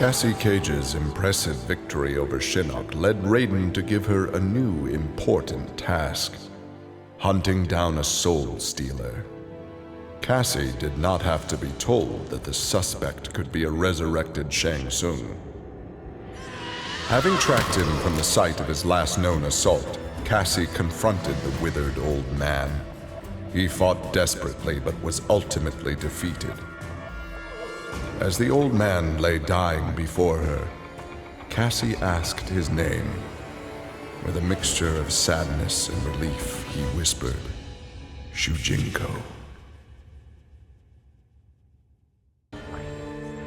Cassie Cage's impressive victory over Shinnok led Raiden to give her a new important task: hunting down a soul stealer. Cassie did not have to be told that the suspect could be a resurrected Shang Tsung. Having tracked him from the site of his last known assault, Cassie confronted the withered old man. He fought desperately but was ultimately defeated. As the old man lay dying before her, Cassie asked his name. With a mixture of sadness and relief, he whispered, "Shujinko."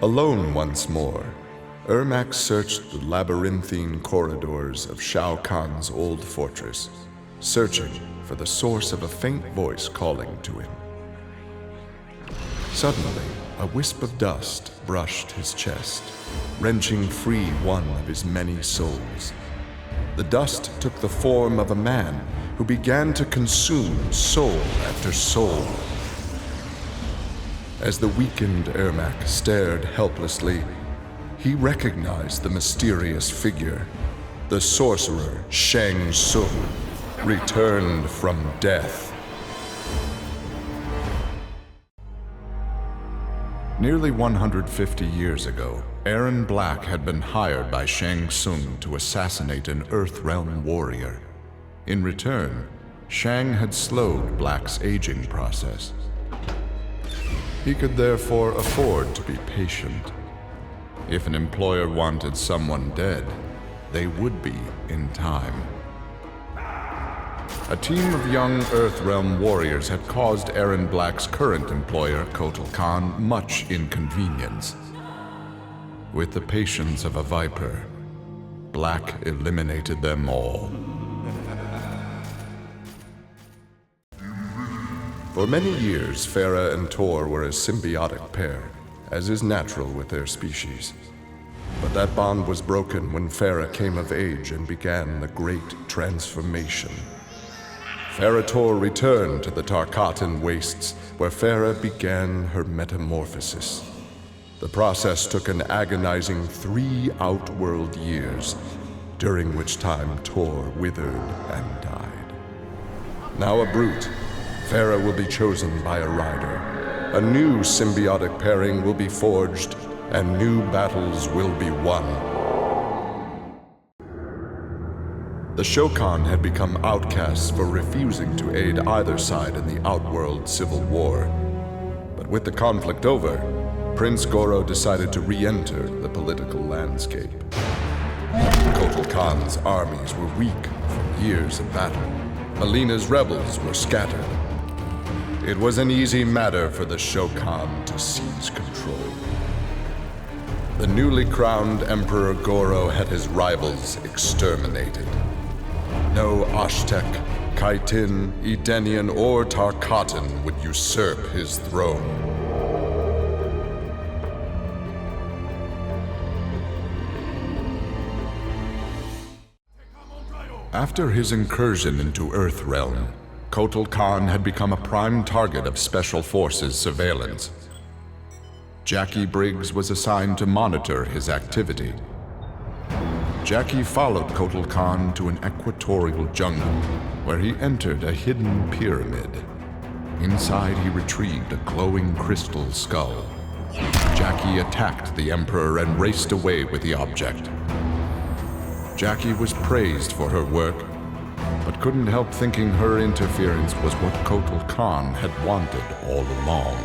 Alone once more, Ermac searched the labyrinthine corridors of Shao Kahn's old fortress, searching for the source of a faint voice calling to him. Suddenly, a wisp of dust brushed his chest, wrenching free one of his many souls. The dust took the form of a man who began to consume soul after soul. As the weakened Ermac stared helplessly, he recognized the mysterious figure. The sorcerer Shang Tsung, returned from death. Nearly 150 years ago, Erron Black had been hired by Shang Tsung to assassinate an Earthrealm warrior. In return, Shang had slowed Black's aging process. He could therefore afford to be patient. If an employer wanted someone dead, they would be in time. A team of young Earthrealm warriors had caused Erron Black's current employer, Kotal Khan, much inconvenience. With the patience of a viper, Black eliminated them all. For many years, Ferrah and Torr were a symbiotic pair, as is natural with their species. But that bond was broken when Ferrah came of age and began the Great Transformation. Ferrah Torr returned to the Tarkatan wastes, where Ferrah began her metamorphosis. The process took an agonizing 3 outworld years, during which time Torr withered and died. Now a brute, Ferrah will be chosen by a rider. A new symbiotic pairing will be forged, and new battles will be won. The Shokan had become outcasts for refusing to aid either side in the Outworld civil war. But with the conflict over, Prince Goro decided to re-enter the political landscape. Kotal Khan's armies were weak from years of battle. Mileena's rebels were scattered. It was an easy matter for the Shokan to seize control. The newly crowned Emperor Goro had his rivals exterminated. No Aztec, Khitan, Edenian, or Tarkatan would usurp his throne. After his incursion into Earthrealm, Kotal Khan had become a prime target of Special Forces surveillance. Jacqui Briggs was assigned to monitor his activity. Jacqui followed Kotal Khan to an equatorial jungle, where he entered a hidden pyramid. Inside, he retrieved a glowing crystal skull. Jacqui attacked the Emperor and raced away with the object. Jacqui was praised for her work, but couldn't help thinking her interference was what Kotal Khan had wanted all along.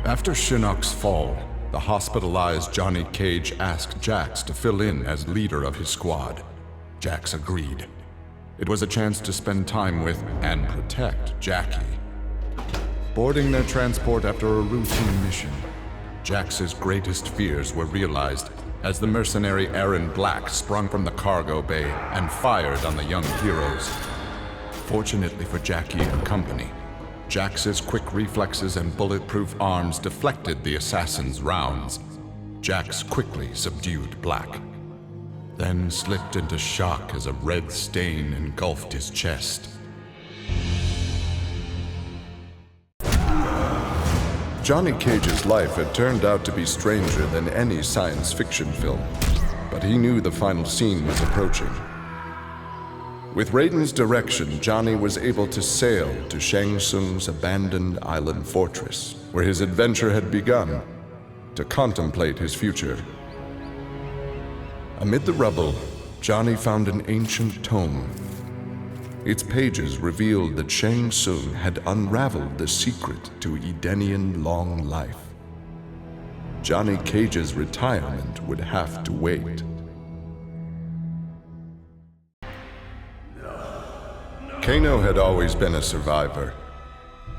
After Shinnok's fall, the hospitalized Johnny Cage asked Jax to fill in as leader of his squad. Jax agreed. It was a chance to spend time with and protect Jacqui. Boarding their transport after a routine mission, Jax's greatest fears were realized as the mercenary Erron Black sprung from the cargo bay and fired on the young heroes. Fortunately for Jacqui and company, Jax's quick reflexes and bulletproof arms deflected the assassin's rounds. Jax quickly subdued Black, then slipped into shock as a red stain engulfed his chest. Johnny Cage's life had turned out to be stranger than any science fiction film, but he knew the final scene was approaching. With Raiden's direction, Johnny was able to sail to Shang Tsung's abandoned island fortress, where his adventure had begun, to contemplate his future. Amid the rubble, Johnny found an ancient tome. Its pages revealed that Shang Tsung had unraveled the secret to Edenian long life. Johnny Cage's retirement would have to wait. Kano had always been a survivor,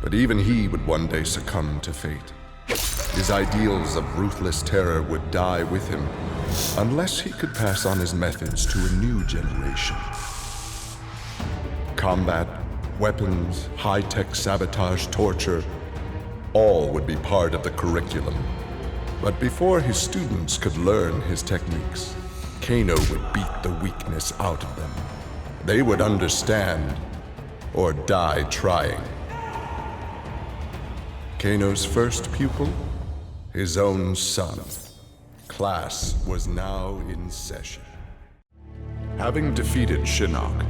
but even he would one day succumb to fate. His ideals of ruthless terror would die with him, unless he could pass on his methods to a new generation. Combat, weapons, high-tech sabotage, torture, all would be part of the curriculum. But before his students could learn his techniques, Kano would beat the weakness out of them. They would understand, or die trying. Kano's first pupil? His own son. Class was now in session. Having defeated Shinnok,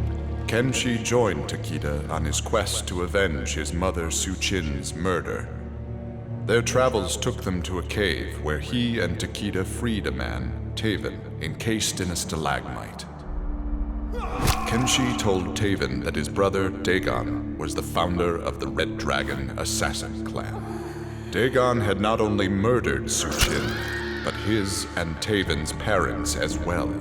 Kenshi joined Takeda on his quest to avenge his mother Su-Chin's murder. Their travels took them to a cave where he and Takeda freed a man, Taven, encased in a stalagmite. Kenshi told Taven that his brother, Dagon, was the founder of the Red Dragon Assassin Clan. Dagon had not only murdered Su-Chin, but his and Taven's parents as well.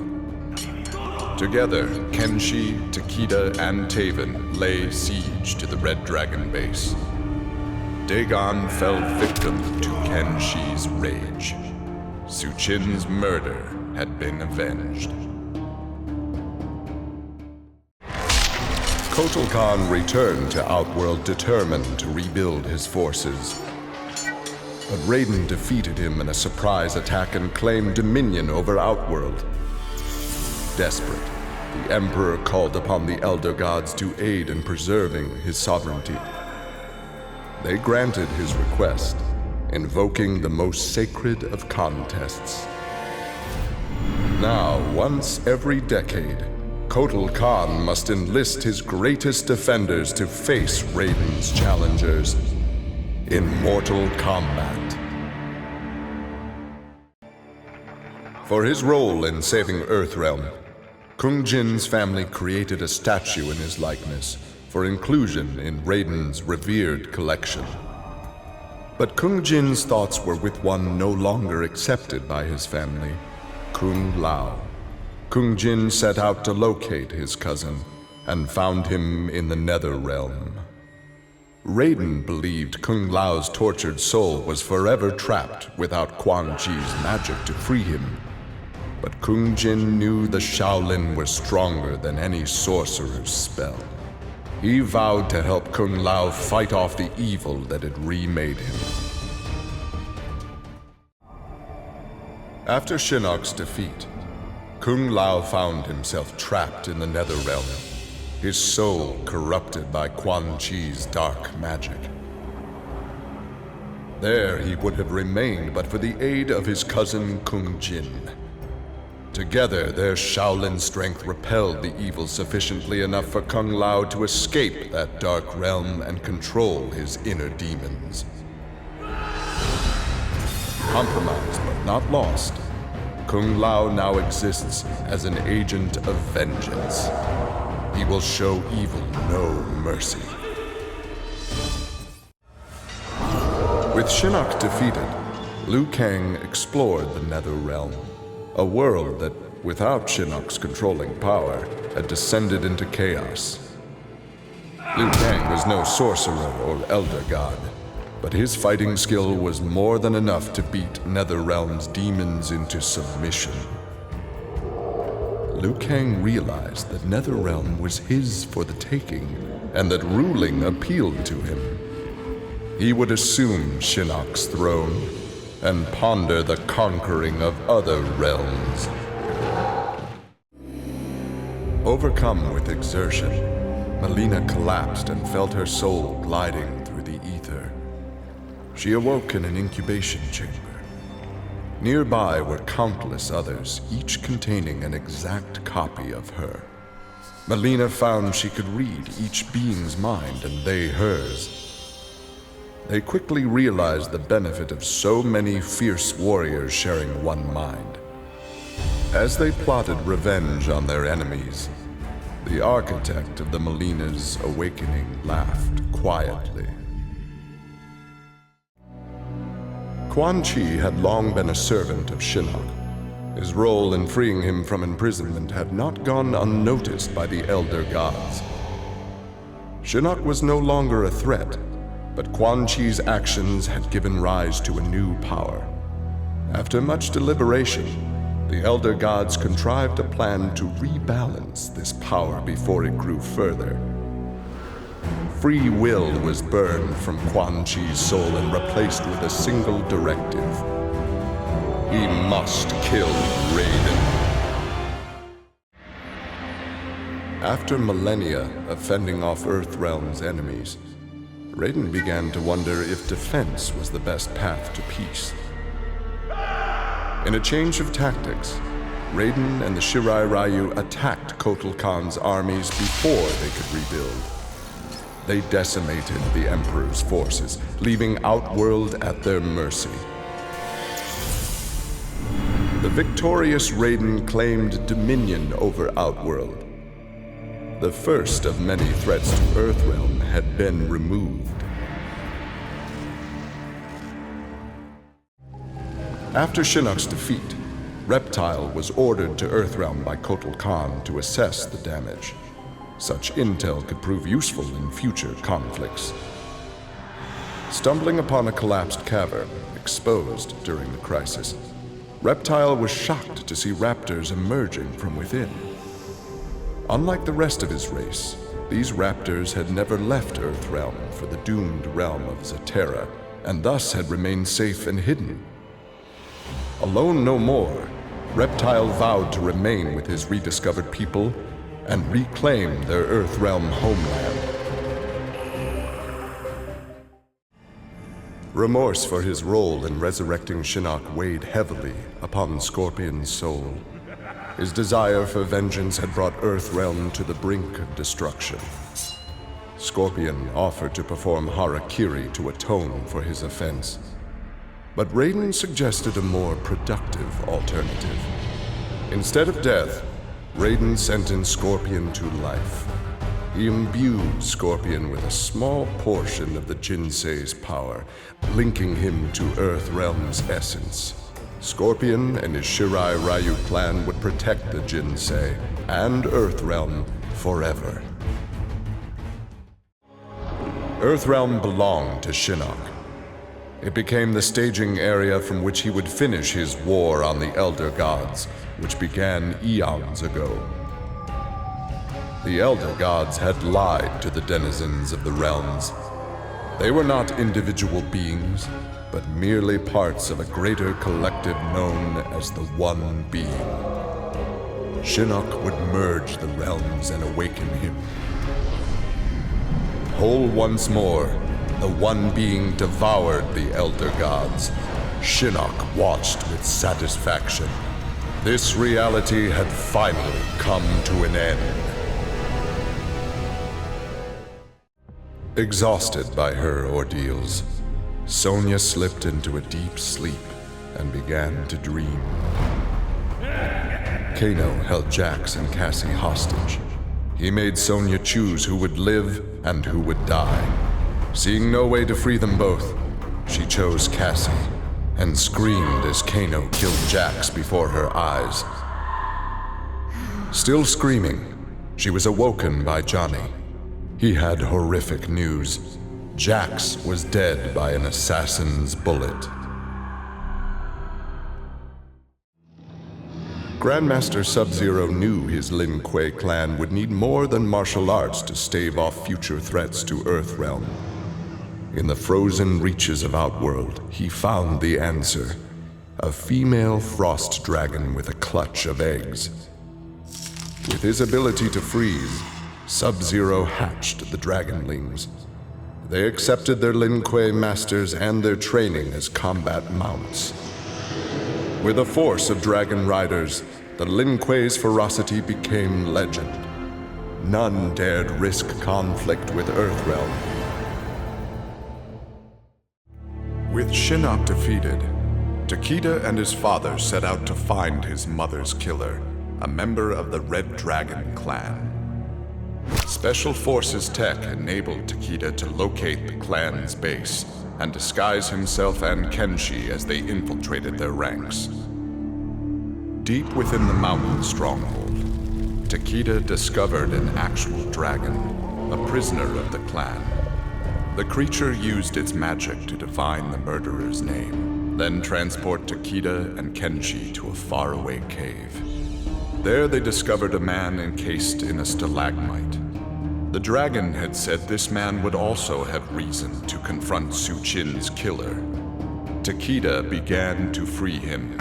Together, Kenshi, Takeda, and Taven lay siege to the Red Dragon base. Dagon fell victim to Kenshi's rage. Su-Chin's murder had been avenged. Kotal Khan returned to Outworld determined to rebuild his forces. But Raiden defeated him in a surprise attack and claimed dominion over Outworld. Desperate, the Emperor called upon the Elder Gods to aid in preserving his sovereignty. They granted his request, invoking the most sacred of contests. Now, once every decade, Kotal Khan must enlist his greatest defenders to face Raiden's challengers in mortal combat. For his role in saving Earthrealm, Kung Jin's family created a statue in his likeness for inclusion in Raiden's revered collection. But Kung Jin's thoughts were with one no longer accepted by his family, Kung Lao. Kung Jin set out to locate his cousin and found him in the Netherrealm. Raiden believed Kung Lao's tortured soul was forever trapped without Quan Chi's magic to free him. But Kung Jin knew the Shaolin was stronger than any sorcerer's spell. He vowed to help Kung Lao fight off the evil that had remade him. After Shinnok's defeat, Kung Lao found himself trapped in the Netherrealm, his soul corrupted by Quan Chi's dark magic. There he would have remained but for the aid of his cousin Kung Jin. Together, their Shaolin strength repelled the evil sufficiently enough for Kung Lao to escape that dark realm and control his inner demons. Compromised but not lost, Kung Lao now exists as an agent of vengeance. He will show evil no mercy. With Shinnok defeated, Liu Kang explored the Netherrealm, a world that, without Shinnok's controlling power, had descended into chaos. Liu Kang was no sorcerer or elder god, but his fighting skill was more than enough to beat Netherrealm's demons into submission. Liu Kang realized that Netherrealm was his for the taking, and that ruling appealed to him. He would assume Shinnok's throne and ponder the conquering of other realms. Overcome with exertion, Mileena collapsed and felt her soul gliding through the ether. she awoke in an incubation chamber. Nearby were countless others, each containing an exact copy of her. Mileena found she could read each being's mind and they hers. They quickly realized the benefit of so many fierce warriors sharing one mind. As they plotted revenge on their enemies, the architect of the Mileena's awakening laughed quietly. Quan Chi had long been a servant of Shinnok. His role in freeing him from imprisonment had not gone unnoticed by the Elder Gods. Shinnok was no longer a threat, but Quan Chi's actions had given rise to a new power. After much deliberation, the Elder Gods contrived a plan to rebalance this power before it grew further. Free will was burned from Quan Chi's soul and replaced with a single directive. He must kill Raiden. After millennia of fending off Earthrealm's enemies, Raiden began to wonder if defense was the best path to peace. In a change of tactics, Raiden and the Shirai Ryu attacked Kotal Khan's armies before they could rebuild. They decimated the Emperor's forces, leaving Outworld at their mercy. The victorious Raiden claimed dominion over Outworld. The first of many threats to Earthrealm had been removed. After Shinnok's defeat, Reptile was ordered to Earthrealm by Kotal Khan to assess the damage. Such intel could prove useful in future conflicts. Stumbling upon a collapsed cavern, exposed during the crisis, Reptile was shocked to see raptors emerging from within. Unlike the rest of his race, these raptors had never left Earthrealm for the doomed realm of Zaterra, and thus had remained safe and hidden. Alone no more, Reptile vowed to remain with his rediscovered people and reclaim their Earthrealm homeland. Remorse for his role in resurrecting Shinnok weighed heavily upon Scorpion's soul. His desire for vengeance had brought Earthrealm to the brink of destruction. Scorpion offered to perform harakiri to atone for his offense, but Raiden suggested a more productive alternative. Instead of death, Raiden sentenced Scorpion to life. He imbued Scorpion with a small portion of the Jinsei's power, linking him to Earthrealm's essence. Scorpion and his Shirai Ryu clan would protect the Jinsei and Earthrealm forever. Earthrealm belonged to Shinnok. It became the staging area from which he would finish his war on the Elder Gods, which began eons ago. The Elder Gods had lied to the denizens of the realms. They were not individual beings, but merely parts of a greater collective known as the One Being. Shinnok would merge the realms and awaken him. Whole once more, the One Being devoured the Elder Gods. Shinnok watched with satisfaction. This reality had finally come to an end. Exhausted by her ordeals, Sonya slipped into a deep sleep and began to dream. Kano held Jax and Cassie hostage. He made Sonya choose who would live and who would die. Seeing no way to free them both, she chose Cassie and screamed as Kano killed Jax before her eyes. Still screaming, she was awoken by Johnny. He had horrific news. Jax was dead by an assassin's bullet. Grandmaster Sub-Zero knew his Lin Kuei clan would need more than martial arts to stave off future threats to Earthrealm. In the frozen reaches of Outworld, he found the answer. A female frost dragon with a clutch of eggs. With his ability to freeze, Sub-Zero hatched the dragonlings. They accepted their Lin Kuei masters and their training as combat mounts. With a force of dragon riders, the Lin Kuei's ferocity became legend. None dared risk conflict with Earthrealm. With Shinnok defeated, Takeda and his father set out to find his mother's killer, a member of the Red Dragon clan. Special Forces tech enabled Takeda to locate the clan's base and disguise himself and Kenshi as they infiltrated their ranks. Deep within the mountain stronghold, Takeda discovered an actual dragon, a prisoner of the clan. The creature used its magic to divine the murderer's name, then transport Takeda and Kenshi to a faraway cave. There they discovered a man encased in a stalagmite. The dragon had said this man would also have reason to confront Su Qin's killer. Takeda began to free him.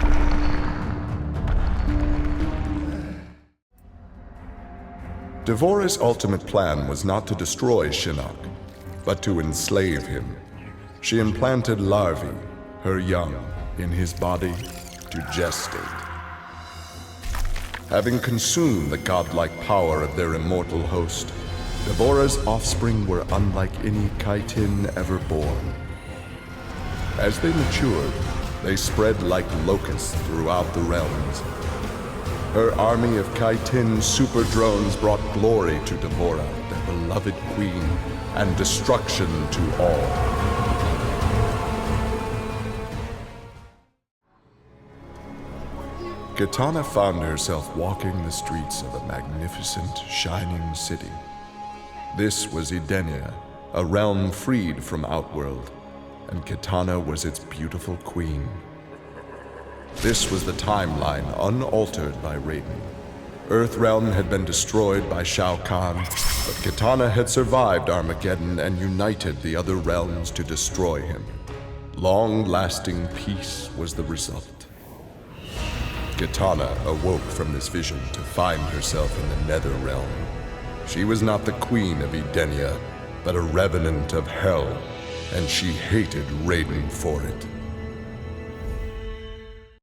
Devora's ultimate plan was not to destroy Shinnok, but to enslave him. She implanted larvae, her young, in his body to gestate. Having consumed the godlike power of their immortal host, Devora's offspring were unlike any Kaitin ever born. As they matured, they spread like locusts throughout the realms. Her army of Kaitin super drones brought glory to Devora, their beloved queen, and destruction to all. Kitana found herself walking the streets of a magnificent, shining city. This was Edenia, a realm freed from Outworld, and Kitana was its beautiful queen. This was the timeline unaltered by Raiden. Earthrealm had been destroyed by Shokan, but Kitana had survived Armageddon and united the other realms to destroy him. Long-lasting peace was the result. Kitana awoke from this vision to find herself in the Netherrealm. She was not the queen of Edenia, but a revenant of hell, and she hated Raiden for it.